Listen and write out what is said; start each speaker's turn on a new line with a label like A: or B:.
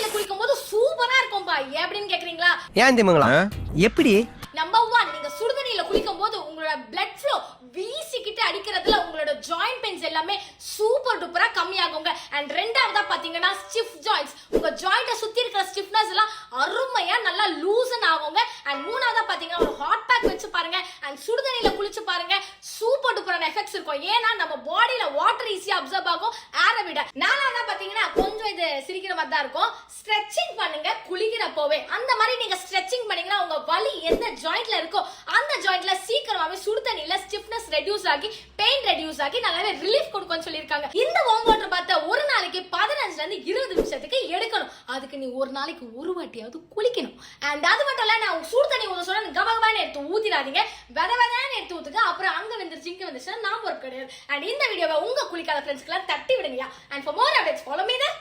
A: தண்ணியில குளிக்கும் போது சூப்பரா இருக்கும்பா. எப்படின்னு கேக்குறீங்களா?
B: ஏன் திமுங்களா எப்படி?
A: நம்பர் 1, நீங்க சுடுதண்ணியில குளிக்கும் போது உங்களோட பிளட் ஃப்ளோ வீசிக்கிட்டு அடிக்கிறதுல உங்களோட ஜாயிண்ட் பெயின்ஸ் எல்லாமே சூப்பர் டூப்பரா கம்மியாகுங்க. அண்ட் ரெண்டாவதா பாத்தீங்கன்னா ஸ்டிஃப் ஜாயிண்ட்ஸ், உங்க ஜாயிண்ட சுத்தி இருக்கிற ஸ்டிஃப்னஸ் எல்லாம் அருமையா நல்லா லூசன் ஆகுங்க. அண்ட் மூணாவதா பாத்தீங்கன்னா ஒரு ஹாட் பேக் வச்சு பாருங்க அண்ட் சுடுதண்ணியில குளிச்சு பாருங்க, சூப்பர் டூப்பரான எஃபெக்ட்ஸ் இருக்கும். ஏன்னா நம்ம பாடியில வாட்டர் ஈஸியா அப்சர்வ் ஆகும் ஏரை விட. நாலாவதா பாத்தீங்கன்னா கொஞ்சம் இது சிரிக்கிற மாதிரி தான் இருக்கும், ஸ்ட்ரெச்சிங் பண்ணுங்க குளிக்கிறப்போவே. அந்த மாதிரி நீங்க ஸ்ட்ரெச்சிங் பண்ணீங்கன்னா உங்க வலி எந்த ஜாயிண்ட்ல இருக்கோ அந்த ஜாயிண்ட்ல சீக்கிரமாவே சுடு தண்ணியில ஸ்டிஃப்னஸ் ரெடியூஸ் ஆகி பெயின் ரெடியூஸ் ஆகி நல்லாவே ரிலீஃப் கொடுக்கும்னு சொல்லிருக்காங்க. இந்த வார்ம் வாட்டர் பாத்த ஒரு நாளைக்கு 15ல இருந்து 20 நிமிஷத்துக்கு எடுக்கணும். அதுக்கு நீ ஒரு நாளைக்கு ஒரு வாட்டியாவது குளிக்கணும். அண்ட் அது மட்டும் இல்ல, நான் சுடு தண்ணி ஊத்த சொன்னா கபகபான்னு எடுத்து ஊத்திடாதீங்க, வெதவெதான்னு எடுத்து ஊத்துங்க. அப்புறம் அங்க வந்துருச்சு இங்க வந்துச்சுன்னா நான் ஒர்க் கிடையாது. அண்ட் இந்த வீடியோவை உங்க குளிக்காத ஃப்ரெண்ட்ஸ்க்கு எல்லாம் தட்டி விடுங்க. And for more updates follow me the